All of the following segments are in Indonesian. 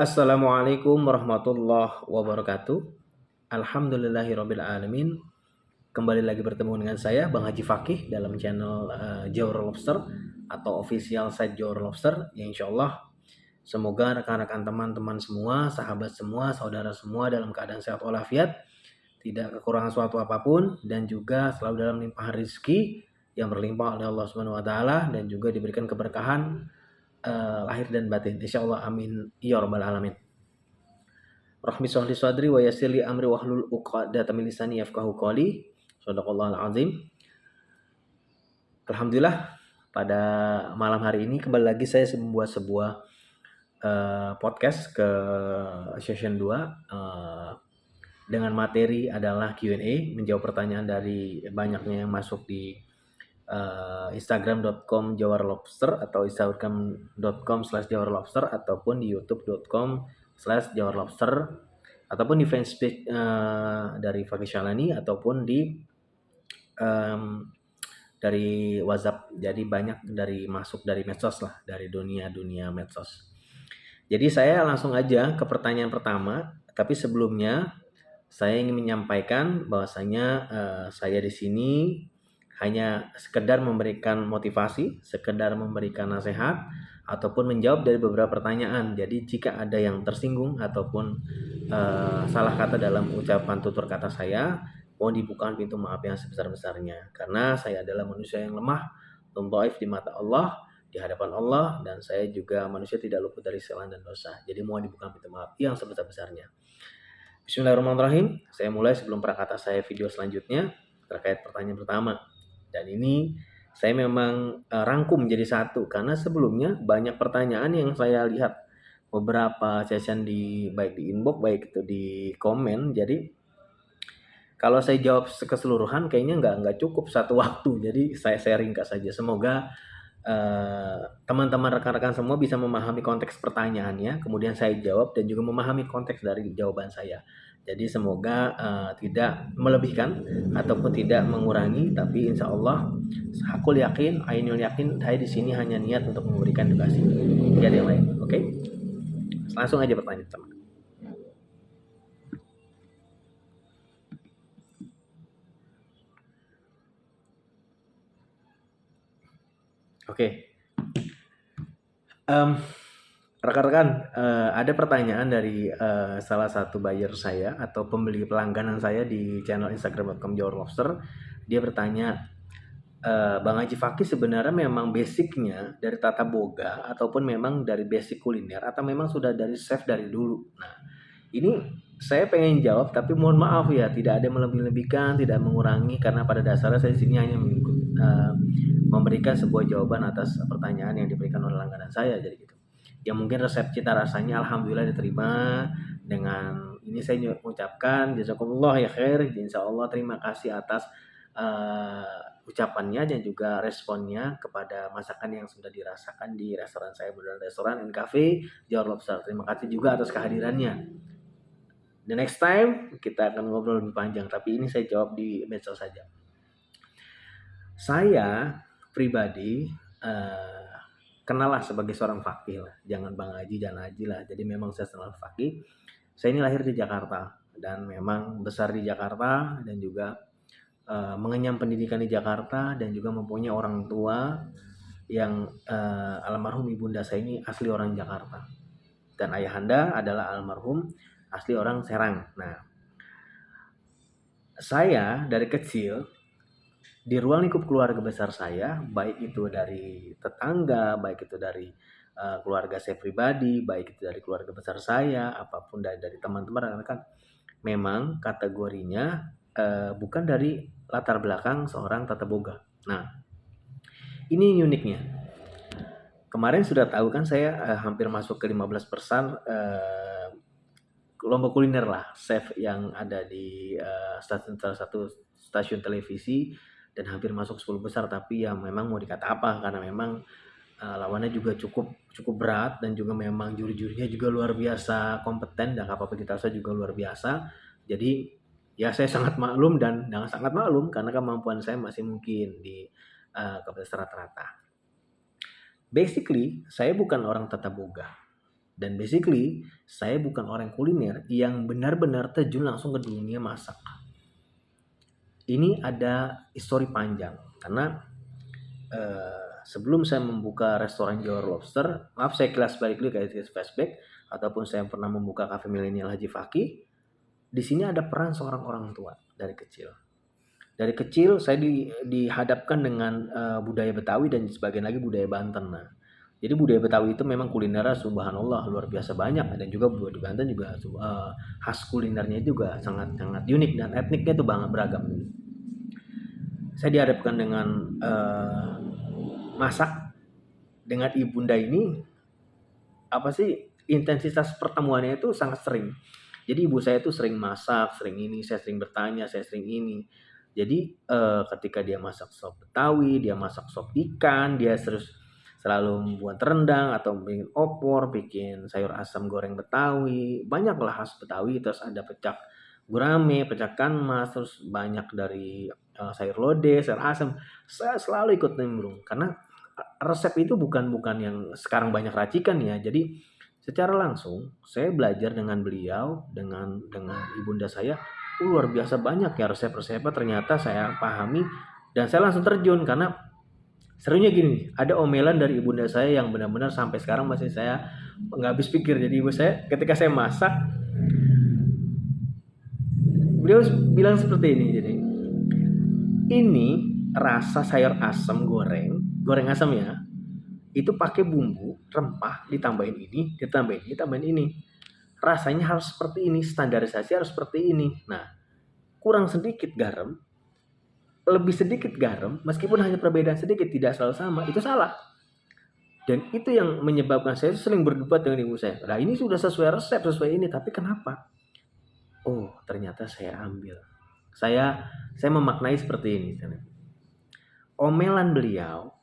Assalamualaikum warahmatullahi wabarakatuh. Alhamdulillahirabbil alamin. Kembali lagi bertemu dengan saya Bang Haji Fakih dalam channel Johor Lobster atau official site Johor Lobster. Ya insyaallah semoga rekan-rekan teman-teman semua, sahabat semua, saudara semua dalam keadaan sehat walafiat, tidak kekurangan suatu apapun dan juga selalu dalam limpahan rezeki yang berlimpah oleh Allah Subhanahu wa taala dan juga diberikan keberkahan lahir dan batin. Insyaallah amin ya rabbal alamin. Rahmi sholli sadri wa yassirli amri wahlul 'uqdatam min lisani yafqahu qawli. Shadaqallahul azim. Alhamdulillah pada malam hari ini kembali lagi saya membuat sebuah podcast ke session 2 dengan materi adalah Q&A, menjawab pertanyaan dari banyaknya yang masuk di instagram.com jawarlobster atau instagram.com/jawarlobster ataupun di youtube.com/jawarlobster ataupun di fanspage dari Fakih Syalani ataupun dari WhatsApp. Jadi banyak dari masuk dari medsos lah, dari dunia medsos. Jadi saya langsung aja ke pertanyaan pertama, tapi sebelumnya saya ingin menyampaikan bahwasanya saya di sini hanya sekedar memberikan motivasi, sekedar memberikan nasihat, ataupun menjawab dari beberapa pertanyaan. Jadi jika ada yang tersinggung ataupun salah kata dalam ucapan tutur kata saya, mohon dibukakan pintu maaf yang sebesar-besarnya. Karena saya adalah manusia yang lemah, dhaif di mata Allah, di hadapan Allah, dan saya juga manusia tidak luput dari kesalahan dan dosa. Jadi mohon dibukakan pintu maaf yang sebesar-besarnya. Bismillahirrahmanirrahim. Saya mulai sebelum prakata saya video selanjutnya terkait pertanyaan pertama. Dan ini saya memang rangkum menjadi satu karena sebelumnya banyak pertanyaan yang saya lihat beberapa session baik di inbox baik itu di komen. Jadi kalau saya jawab keseluruhan kayaknya nggak cukup satu waktu. Jadi saya ringkas saja. Semoga teman-teman rekan-rekan semua bisa memahami konteks pertanyaannya, kemudian saya jawab dan juga memahami konteks dari jawaban saya. Jadi semoga tidak melebihkan ataupun tidak mengurangi, tapi insya Allah aku yakin, ainul yakin, saya di sini hanya niat untuk memberikan edukasi. Tidak ada yang lain. Oke? Langsung aja pertanyaan pertama. Oke. Rekan-rekan, ada pertanyaan dari salah satu buyer saya atau pembeli pelangganan saya di channel Instagram.com Johor Lobster. Dia bertanya, Bang Haji Fakih sebenarnya memang basicnya dari tata boga ataupun memang dari basic kuliner atau memang sudah dari chef dari dulu. Nah, ini saya pengen jawab tapi mohon maaf ya tidak ada melebih-lebihkan, tidak mengurangi karena pada dasarnya saya di sini hanya memberikan sebuah jawaban atas pertanyaan yang diberikan oleh langganan saya jadi gitu. Ya mungkin resep cita rasanya alhamdulillah diterima. Dengan ini saya mengucapkan jazakumullah ya khair, insyaallah terima kasih atas ucapannya dan juga responnya kepada masakan yang sudah dirasakan di restoran saya, Bundaran Restoran and Cafe Johor Lobster. Terima kasih juga atas kehadirannya. The next time kita akan ngobrol lebih panjang, tapi ini saya jawab di medsos saja. Saya pribadi kenallah sebagai seorang fakih lah, jangan Bang Haji, jangan Haji lah. Jadi memang saya seorang fakih. Saya ini lahir di Jakarta dan memang besar di Jakarta dan juga mengenyam pendidikan di Jakarta dan juga mempunyai orang tua yang almarhum ibunda saya ini asli orang Jakarta dan ayahanda adalah almarhum asli orang Serang. Nah, saya dari kecil di ruang lingkup keluarga besar saya, baik itu dari tetangga, baik itu dari keluarga saya pribadi, baik itu dari keluarga besar saya, apapun dari teman-teman rekan-rekan, memang kategorinya bukan dari latar belakang seorang tata boga. Nah, ini uniknya. Kemarin sudah tahu kan saya hampir masuk ke 15% lomba kuliner lah, chef yang ada di salah satu stasiun televisi dan hampir masuk 10 besar, tapi ya memang mau dikata apa karena memang lawannya juga cukup berat dan juga memang juri-jurinya juga luar biasa kompeten dan kapabilitasnya juga luar biasa. Jadi ya saya sangat maklum dan sangat maklum karena kemampuan saya masih mungkin di kapasitas rata-rata. Basically saya bukan orang tata boga Dan basically saya bukan orang kuliner yang benar-benar terjun langsung ke dunia masak. Ini ada histori panjang karena sebelum saya membuka restoran Johor Lobster, maaf saya kelas balik dulu kayak flashback, ataupun saya pernah membuka kafe milenial Haji Faki, di sini ada peran seorang orang tua dari kecil. Dari kecil saya dihadapkan dengan budaya Betawi dan sebagian lagi budaya Banten. Nah, jadi budaya Betawi itu memang kulinernya subhanallah luar biasa banyak, dan juga budaya di Banten juga khas kulinernya juga sangat-sangat unik dan etniknya itu banget beragam. Saya dihadapkan dengan masak dengan ibunda ini, apa sih, intensitas pertemuannya itu sangat sering. Jadi ibu saya itu sering masak, sering ini, saya sering bertanya, saya sering ini. Jadi ketika dia masak sop Betawi, dia masak sop ikan, dia selalu membuat rendang atau bikin opor, bikin sayur asam goreng Betawi, banyaklah khas Betawi. Terus ada pecak gurame, pecak kanmas, terus banyak dari sayur lodeh, sayur asam. Saya selalu ikut nimbrung karena resep itu bukan yang sekarang banyak racikan ya. Jadi secara langsung saya belajar dengan beliau, dengan ibunda saya, luar biasa banyak ya resep-resepnya ternyata saya pahami, dan saya langsung terjun. Karena serunya gini, ada omelan dari ibunda saya yang benar-benar sampai sekarang masih saya nggak habis pikir. Jadi ibu saya ketika saya masak, beliau bilang seperti ini, jadi ini rasa sayur asam goreng asam ya, itu pakai bumbu rempah, ditambahin ini, ditambahin ini, rasanya harus seperti ini, standarisasi harus seperti ini. Nah, kurang sedikit garam, lebih sedikit garam, meskipun hanya perbedaan sedikit, tidak selalu sama, itu salah. Dan itu yang menyebabkan saya sering berdebat dengan ibu saya. Nah, ini sudah sesuai resep, sesuai ini, tapi kenapa? Oh, ternyata saya ambil. Saya memaknai seperti ini. Omelan beliau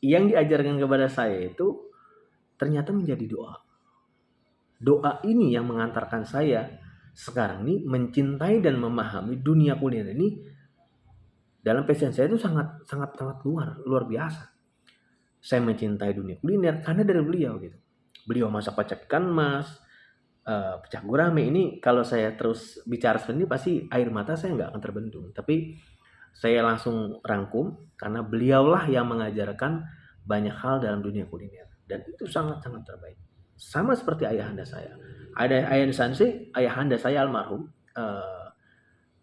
yang diajarkan kepada saya itu ternyata menjadi doa. Doa ini yang mengantarkan saya sekarang ini mencintai dan memahami dunia kuliner ini. Dalam passion saya itu sangat luar biasa. Saya mencintai dunia kuliner karena dari beliau gitu. Beliau masak pecak ikan mas, pecak gurame. Ini kalau saya terus bicara seperti ini pasti air mata saya nggak akan terbendung. Tapi saya langsung rangkum karena beliaulah yang mengajarkan banyak hal dalam dunia kuliner, dan itu sangat-sangat terbaik. Sama seperti ayahanda saya. Ayahanda saya almarhum,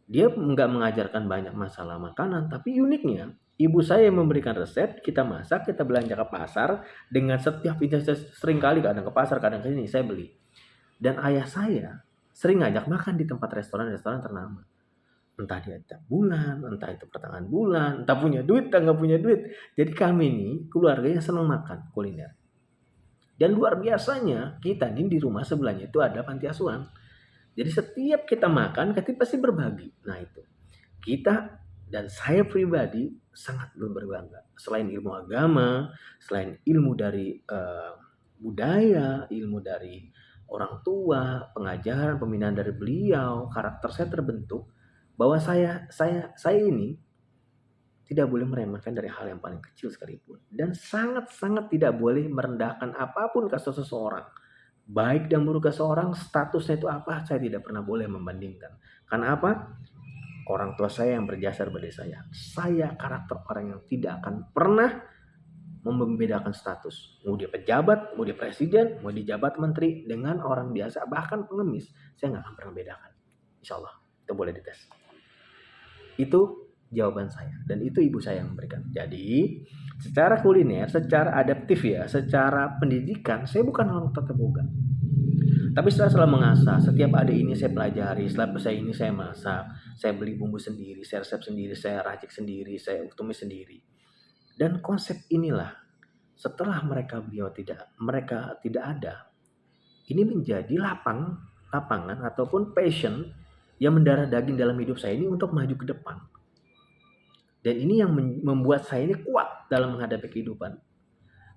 dia nggak mengajarkan banyak masalah makanan, tapi uniknya ibu saya yang memberikan resep, kita masak, kita belanja ke pasar dengan setiap intensitas, sering kali kadang ke pasar, kadang ke sini saya beli. Dan ayah saya sering ngajak makan di tempat restoran-restoran ternama. Entah dia tiap bulan, entah itu pertengahan bulan, entah punya duit, entah nggak punya duit. Jadi kami ini keluarganya senang makan kuliner. Dan luar biasanya kita ini di rumah sebelahnya itu ada panti asuhan. Jadi setiap kita makan, kita pasti berbagi. Nah itu, kita dan saya pribadi sangat berbangga. Selain ilmu agama, selain ilmu dari budaya, ilmu dari orang tua, pengajaran, pembinaan dari beliau, karakter saya terbentuk. Bahwa saya ini tidak boleh meremehkan dari hal yang paling kecil sekalipun, dan sangat-sangat tidak boleh merendahkan apapun kasus seseorang, baik dan buruk seseorang, statusnya itu apa, saya tidak pernah boleh membandingkan. Karena apa? Orang tua saya yang berjasa pada saya karakter orang yang tidak akan pernah membedakan status, mau dia pejabat, mau dia presiden, mau dia jabat menteri, dengan orang biasa bahkan pengemis, saya nggak akan pernah bedakan. Insya Allah itu boleh dites. Itu jawaban saya, dan itu ibu saya yang memberikan. Jadi secara kuliner, secara adaptif ya, secara pendidikan, saya bukan orang tata boga. Tapi saya selalu mengasah, setiap ada ini saya pelajari, setelah saya ini saya masak, saya beli bumbu sendiri, saya resep sendiri, saya racik sendiri, saya tumis sendiri. Dan konsep inilah, setelah mereka tidak ada, ini menjadi lapangan ataupun passion yang mendarah daging dalam hidup saya ini untuk maju ke depan. Dan ini yang membuat saya ini kuat dalam menghadapi kehidupan.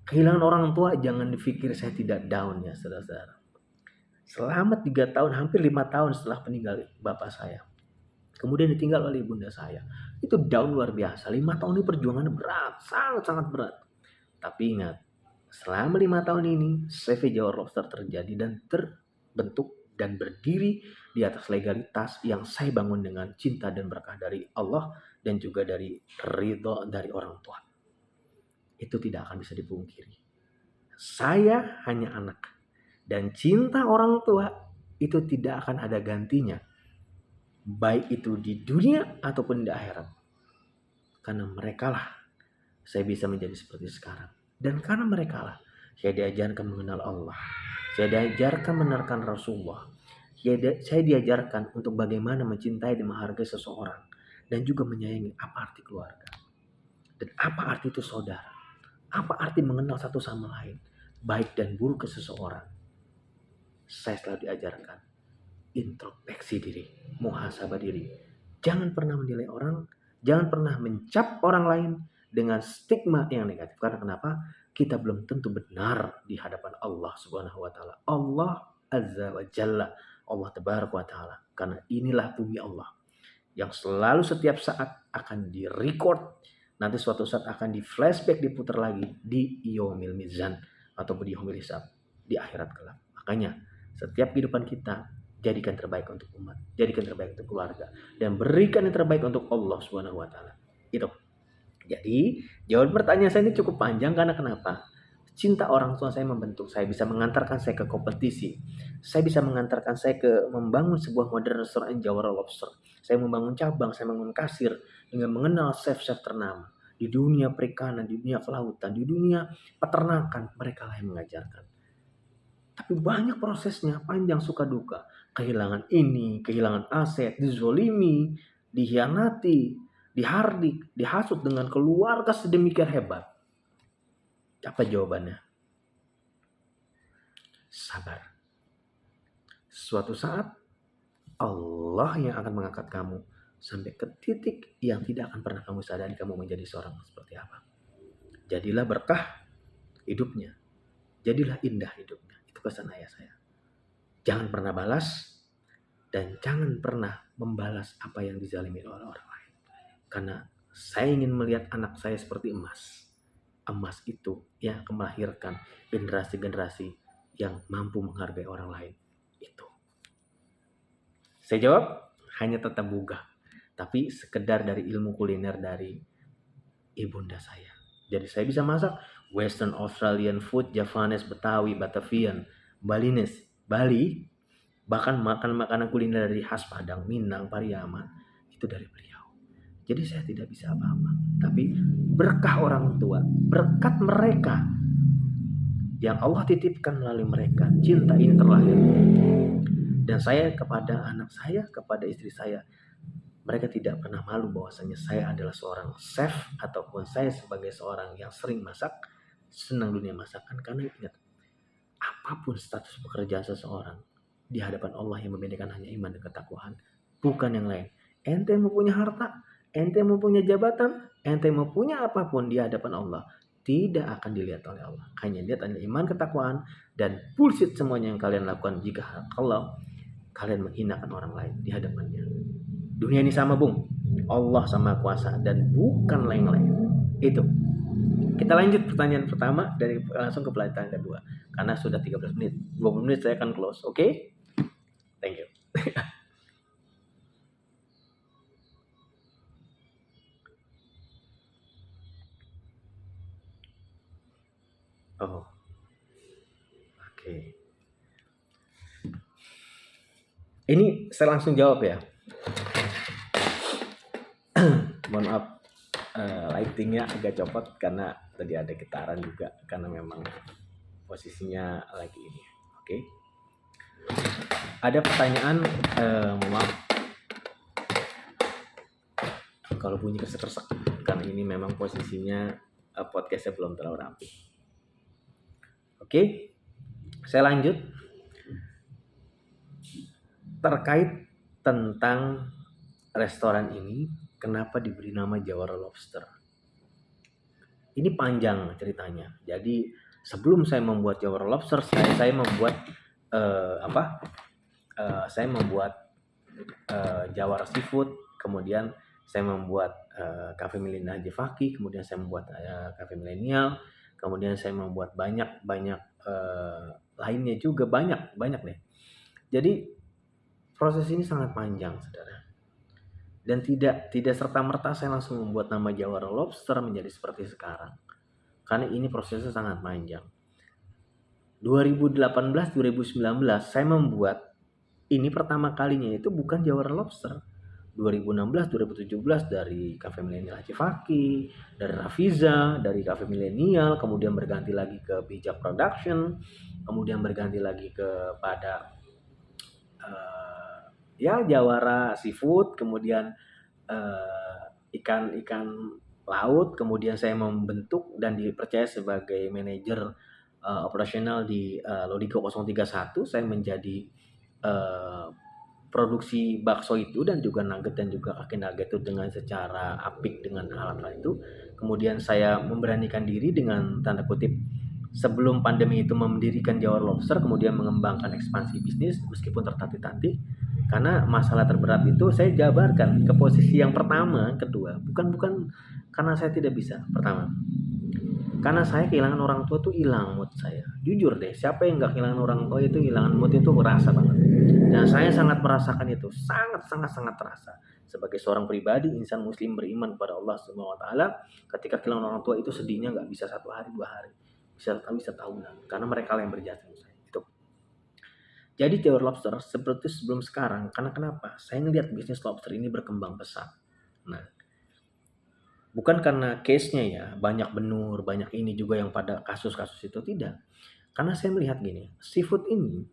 Kehilangan orang tua, jangan dipikir saya tidak down ya saudara-saudara. Selama 3 tahun, hampir 5 tahun setelah meninggal bapak saya, kemudian ditinggal oleh ibunda saya, itu down luar biasa. 5 tahun ini perjuangannya berat, sangat-sangat berat. Tapi ingat, selama 5 tahun ini CV Jawar Lobster terjadi dan terbentuk dan berdiri di atas legalitas yang saya bangun dengan cinta dan berkah dari Allah dan juga dari ridho dari orang tua. Itu tidak akan bisa dipungkiri. Saya hanya anak dan cinta orang tua itu tidak akan ada gantinya, baik itu di dunia ataupun di akhirat. Karena mereka lah saya bisa menjadi seperti sekarang. Dan karena mereka lah saya diajarkan mengenal Allah. Saya diajarkan menerkan Rasulullah. Saya diajarkan untuk bagaimana mencintai dan menghargai seseorang. Dan juga menyayangi apa arti keluarga. Dan apa arti itu saudara. Apa arti mengenal satu sama lain. Baik dan buruk ke seseorang. Saya selalu diajarkan. Introspeksi diri. Muhasabah diri. Jangan pernah menilai orang. Jangan pernah mencap orang lain dengan stigma yang negatif. Karena kenapa? Kita belum tentu benar di hadapan Allah Subhanahu wa taala. Allah Azza wa Jalla, Allah Tabaraka wa taala. Karena inilah bumi Allah yang selalu setiap saat akan direcord, nanti suatu saat akan di flashback, diputar lagi di yaumil mizan ataupun di yaumil hisab, di akhirat kelak. Makanya setiap kehidupan kita jadikan terbaik untuk umat, jadikan terbaik untuk keluarga, dan berikan yang terbaik untuk Allah Subhanahu wa taala. Itu. Jadi, jawaban pertanyaan saya ini cukup panjang karena kenapa? Cinta orang tua saya membentuk saya, bisa mengantarkan saya ke kompetisi. Saya bisa mengantarkan saya ke membangun sebuah modern restoran Jawara Lobster. Saya membangun cabang, saya membangun kasir dengan mengenal chef-chef ternama di dunia perikanan, di dunia kelautan, di dunia peternakan. Mereka lah yang mengajarkan. Tapi banyak prosesnya, panjang suka duka. Kehilangan ini, kehilangan aset, dizolimi, dihianati, dihardik, dihasut dengan keluarga sedemikian hebat. Apa jawabannya? Sabar. Suatu saat Allah yang akan mengangkat kamu sampai ke titik yang tidak akan pernah kamu sadari kamu menjadi seorang seperti apa. Jadilah berkah hidupnya. Jadilah indah hidupnya. Itu pesan ayah saya. Jangan pernah balas dan jangan pernah membalas apa yang dizalimi oleh orang lain. Karena saya ingin melihat anak saya seperti emas. Emas itu yang akan melahirkan generasi-generasi yang mampu menghargai orang lain. Itu. Saya jawab hanya tentang buga. Tapi sekedar dari ilmu kuliner dari ibunda saya. Jadi saya bisa masak Western Australian food, Javanese, Betawi, Batavian, Balinese, Bali. Bahkan makanan-makanan kuliner dari khas Padang, Minang, Pariaman. Itu dari beliau. Jadi saya tidak bisa apa-apa. Tapi berkah orang tua, berkat mereka yang Allah titipkan melalui mereka, cinta ini terlahir. Dan saya kepada anak saya, kepada istri saya, mereka tidak pernah malu bahwasanya saya adalah seorang chef ataupun saya sebagai seorang yang sering masak, senang dunia masakan. Karena ingat, apapun status pekerjaan seseorang, di hadapan Allah yang membedakan hanya iman dan ketakwaan, bukan yang lain. Ente mau punya harta, ente mau punya jabatan, ente mau punya apapun di hadapan Allah, tidak akan dilihat oleh Allah. Hanya lihat hanya iman, ketakwaan, dan bullshit semuanya yang kalian lakukan jika kalau kalian menghinakan orang lain di hadapannya. Dunia ini sama, Bung. Allah sama kuasa dan bukan lain-lain. Itu. Kita lanjut pertanyaan pertama dari langsung ke pertanyaan kedua. Karena sudah 13 menit. 20 menit saya akan close. Oke? Okay? Thank you. Oh. Oke. Okay. Ini saya langsung jawab ya. Mohon maaf, lightingnya agak copot karena tadi ada getaran juga karena memang posisinya lagi ini. Oke. Ada pertanyaan, maaf kalau bunyi kresek-kresek karena ini memang posisinya podcastnya belum terlalu rapi. Oke, saya lanjut terkait tentang restoran ini. Kenapa diberi nama Jawara Lobster? Ini panjang ceritanya. Jadi sebelum saya membuat Jawara Lobster, saya membuat saya membuat Jawara Seafood. Kemudian saya membuat Cafe Millennial Haji Faki. Kemudian saya membuat Cafe Millennial. kemudian saya membuat banyak lainnya juga, banyak deh. Jadi proses ini sangat panjang, saudara. Dan tidak serta-merta saya langsung membuat nama Jawara Lobster menjadi seperti sekarang. Karena ini prosesnya sangat panjang. 2018-2019 saya membuat ini pertama kalinya itu bukan Jawara Lobster. 2016-2017 dari Cafe Milenial Haji Faki, dari Rafiza, dari Cafe Milenial, kemudian berganti lagi ke Bijak Production, kemudian berganti lagi kepada Jawara Seafood, kemudian ikan laut, kemudian saya membentuk dan dipercaya sebagai manajer operasional di Lodigo 031. Saya menjadi produksi bakso itu dan juga nugget dan juga kaki nugget itu dengan secara apik dengan alat itu. Kemudian saya memberanikan diri dengan tanda kutip sebelum pandemi itu mendirikan Jawara Lobster, kemudian mengembangkan ekspansi bisnis meskipun tertatih-tatih. Karena masalah terberat itu saya jabarkan ke posisi yang pertama, kedua, bukan karena saya tidak bisa. Pertama, karena saya kehilangan orang tua tuh hilang mood saya. Jujur deh, siapa yang nggak kehilangan orang tua itu hilangan mood itu merasa banget. Dan saya sangat merasakan itu, sangat terasa. Sebagai seorang pribadi, insan muslim beriman kepada Allah Subhanahu wa taala, ketika kehilangan orang tua itu sedihnya nggak bisa 1 hari 2 hari. Bisa tahunan, karena mereka yang berjasa untuk saya. Itu. Jadi Jawara Lobster seperti sebelum sekarang, karena kenapa? Saya ngelihat bisnis lobster ini berkembang pesat. Nah, bukan karena case-nya ya, banyak benur, banyak ini juga yang pada kasus-kasus itu, tidak. Karena saya melihat gini, seafood ini,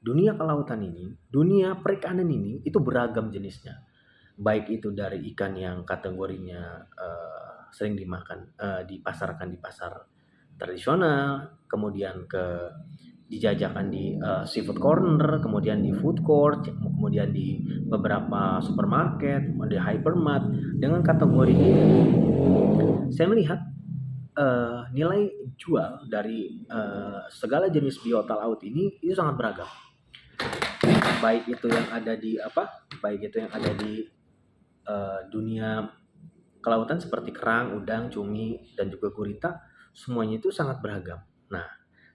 dunia kelautan ini, dunia perikanan ini, itu beragam jenisnya. Baik itu dari ikan yang kategorinya sering dipasarkan di pasar tradisional, kemudian dijajakan di seafood corner, kemudian di food court, kemudian di beberapa supermarket, di hypermart. Dengan kategori ini, saya melihat nilai jual dari segala jenis biota laut ini itu sangat beragam. Baik itu yang ada di dunia kelautan seperti kerang, udang, cumi, dan juga gurita, semuanya itu sangat beragam. Nah,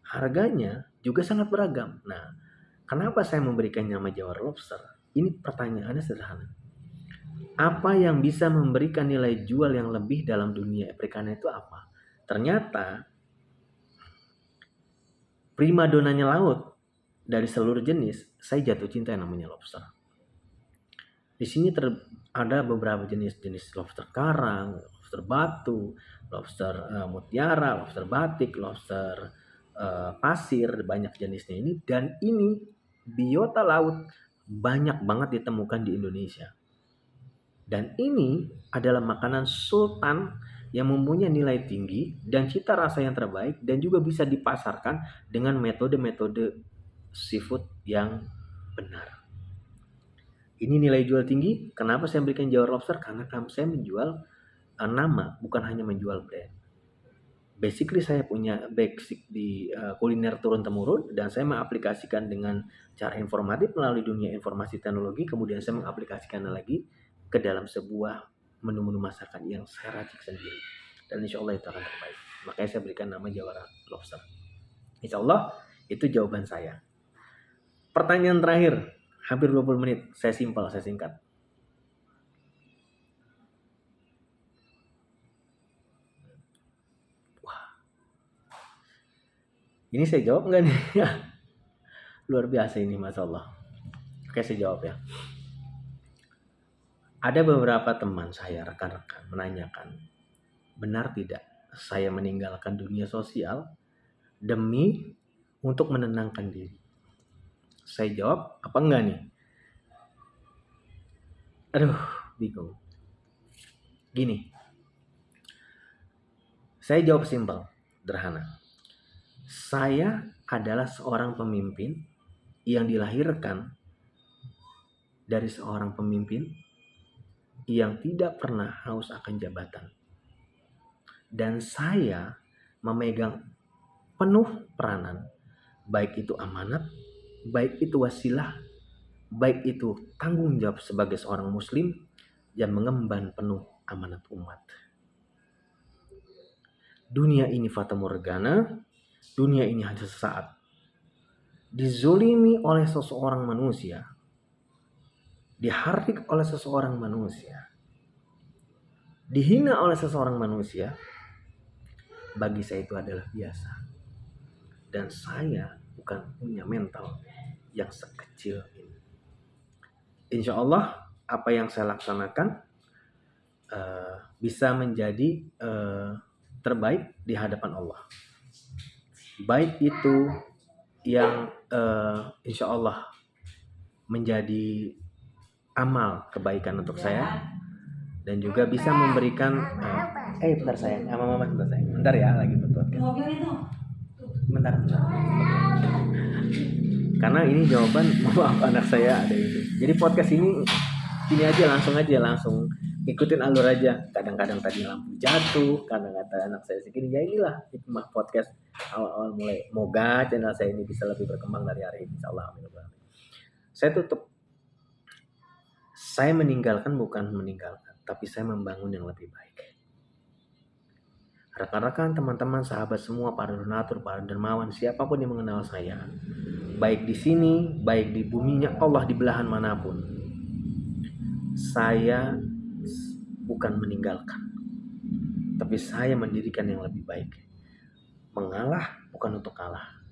harganya juga sangat beragam. Nah, kenapa saya memberikan nama Jawara Lobster? Ini pertanyaannya sederhana. Apa yang bisa memberikan nilai jual yang lebih dalam dunia perikanan itu apa? Ternyata primadonanya laut dari seluruh jenis, saya jatuh cinta yang namanya lobster. Di sini ada beberapa jenis lobster karang, lobster batu, lobster mutiara, lobster batik, lobster pasir, banyak jenisnya ini. Dan ini biota laut banyak banget ditemukan di Indonesia. Dan ini adalah makanan sultan yang mempunyai nilai tinggi dan cita rasa yang terbaik dan juga bisa dipasarkan dengan metode-metode seafood yang benar. Ini nilai jual tinggi. Kenapa saya berikan Jawara Lobster? Karena saya menjual nama, bukan hanya menjual brand. Basically saya punya basic di kuliner turun-temurun dan saya mengaplikasikan dengan cara informatif melalui dunia informasi teknologi. Kemudian saya mengaplikasikan lagi ke dalam sebuah menu-menu masakan yang saya racik sendiri. Dan insya Allah itu akan terbaik. Makanya saya berikan nama Jawara Lobster. Insya Allah itu jawaban saya. Pertanyaan terakhir. Hampir 20 menit. Saya singkat. Wah. Ini saya jawab nggak nih? Luar biasa ini, Masya Allah. Oke, saya jawab ya. Ada beberapa teman saya, rekan-rekan, menanyakan, benar tidak saya meninggalkan dunia sosial demi untuk menenangkan diri? Saya jawab, apa enggak nih? Aduh, bingung. Gini, saya jawab simpel, sederhana. Saya adalah seorang pemimpin yang dilahirkan dari seorang pemimpin yang tidak pernah haus akan jabatan. Dan saya memegang penuh peranan, baik itu amanat, baik itu wasilah, baik itu tanggung jawab sebagai seorang muslim yang mengemban penuh amanat umat. dunia ini fata morgana, dunia ini hanya sesaat. Dizolimi oleh seseorang manusia, dihardik oleh seseorang manusia, dihina oleh seseorang manusia, bagi saya itu adalah biasa. Dan saya bukan punya mental yang sekecil ini. Insya Allah apa yang saya laksanakan bisa menjadi terbaik di hadapan Allah. Baik itu yang insya Allah menjadi amal kebaikan untuk saya, dan juga bisa memberikan bentar sayang, mama bentar sayang, bentar ya, lagi buat podcast. Bentar. Karena ini jawaban maaf anak saya ada itu. Jadi podcast ini langsung ikutin alur aja. Kadang-kadang tadi lampu jatuh, kadang-kadang anak saya segini. Ya inilah hikmah podcast awal-awal mulai. Moga channel saya ini bisa lebih berkembang dari hari ini, insyaallah. Saya meninggalkan bukan meninggalkan, tapi saya membangun yang lebih baik. Rekan-rekan, teman-teman, sahabat semua, para donatur, para dermawan, siapapun yang mengenal saya, baik di sini, baik di buminya Allah, di belahan manapun, saya bukan meninggalkan, tapi saya mendirikan yang lebih baik. Mengalah bukan untuk kalah,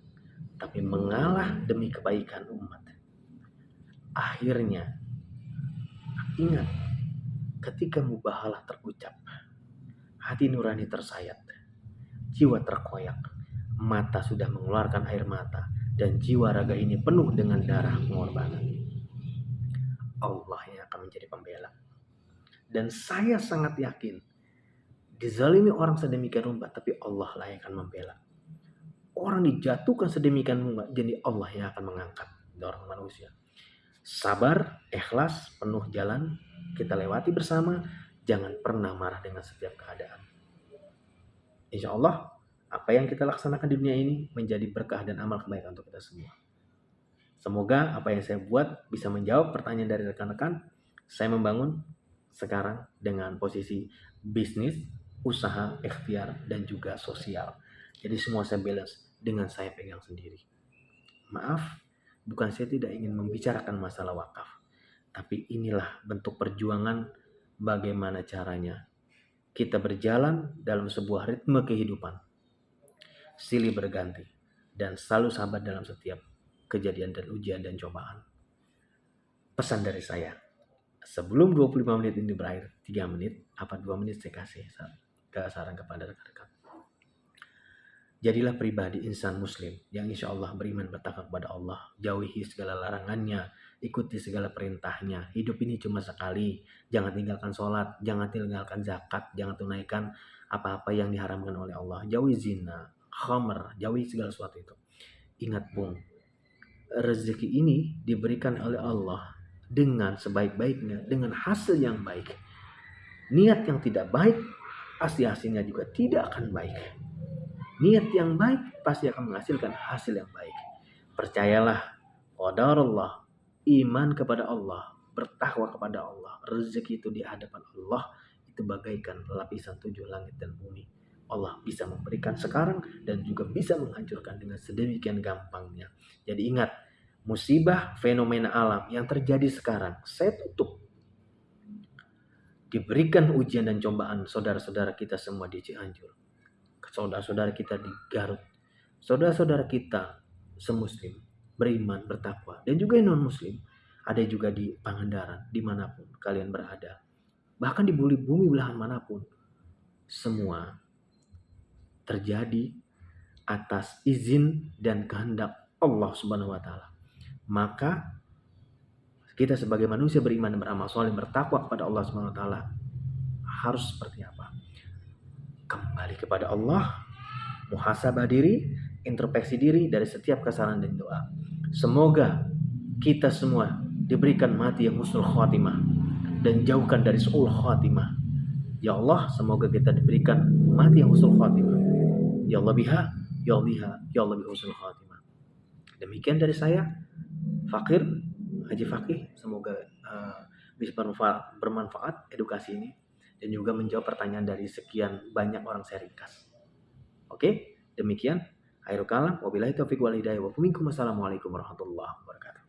tapi mengalah demi kebaikan umat. Akhirnya, ingat, ketika mubahalah terucap, hati nurani tersayat, jiwa terkoyak, mata sudah mengeluarkan air mata, dan jiwa raga ini penuh dengan darah pengorbanan. Allah yang akan menjadi pembela. Dan saya sangat yakin, dizalimi orang sedemikian rupa, tapi Allah lah yang akan membela. Orang dijatuhkan sedemikian rupa, jadi Allah yang akan mengangkat orang manusia. Sabar, ikhlas, penuh jalan, kita lewati bersama. Jangan pernah marah dengan setiap keadaan. Insya Allah, apa yang kita laksanakan di dunia ini menjadi berkah dan amal kebaikan untuk kita semua. Semoga apa yang saya buat bisa menjawab pertanyaan dari rekan-rekan. Saya membangun sekarang dengan posisi bisnis, usaha, ikhtiar, dan juga sosial. Jadi semua saya balance dengan saya pegang sendiri. Maaf, bukan saya tidak ingin membicarakan masalah wakaf, tapi inilah bentuk perjuangan bagaimana caranya kita berjalan dalam sebuah ritme kehidupan, silih berganti, dan selalu sabar dalam setiap kejadian dan ujian dan cobaan. Pesan dari saya, sebelum 25 menit ini berakhir, 3 menit, 2 menit saya kasih saran kepada rekan-rekan. Jadilah pribadi insan muslim yang insya Allah beriman bertakwa kepada Allah. Jauhi segala larangannya, ikuti segala perintahnya. Hidup ini cuma sekali. Jangan tinggalkan sholat, jangan tinggalkan zakat, jangan tunaikan apa-apa yang diharamkan oleh Allah. Jauhi zina, khamr, jauhi segala sesuatu itu. Ingat bung, rezeki ini diberikan oleh Allah dengan sebaik-baiknya, dengan hasil yang baik. Niat yang tidak baik, pasti hasilnya juga tidak akan baik. Niat yang baik pasti akan menghasilkan hasil yang baik. Percayalah, qadarullah, iman kepada Allah, bertakwa kepada Allah, rezeki itu di hadapan Allah itu bagaikan lapisan 7 langit dan bumi. Allah bisa memberikan sekarang dan juga bisa menghancurkan dengan sedemikian gampangnya. Jadi ingat, musibah fenomena alam yang terjadi sekarang, saya tutup. Diberikan ujian dan cobaan saudara-saudara kita semua di Cianjur, saudara-saudara kita di Garut, saudara-saudara kita semuslim, beriman, bertakwa, dan juga yang non-muslim, ada juga di Pangandaran, dimanapun kalian berada, bahkan di bumi belahan manapun, semua terjadi atas izin dan kehendak Allah Subhanahu wa Ta'ala. Maka kita sebagai manusia beriman dan beramal saleh, bertakwa kepada Allah Subhanahu wa Ta'ala, harus seperti apa? Kembali kepada Allah, muhasabah diri, introspeksi diri dari setiap kesalahan dan doa. Semoga kita semua diberikan mati yang husnul khatimah dan jauhkan dari su'ul khatimah. Ya Allah, semoga kita diberikan mati yang husnul khatimah. Ya Allah biha, ya Allah biha, ya Allah bi husnul khatimah. Demikian dari saya, Fakir Haji Fakih. Semoga bisa bermanfaat edukasi ini dan juga menjawab pertanyaan dari sekian banyak orang saya ringkas. Oke, demikian. Akhirul kalam, wabillahi taufiq wal hidayah wa minkum. Assalamualaikum warahmatullahi wabarakatuh.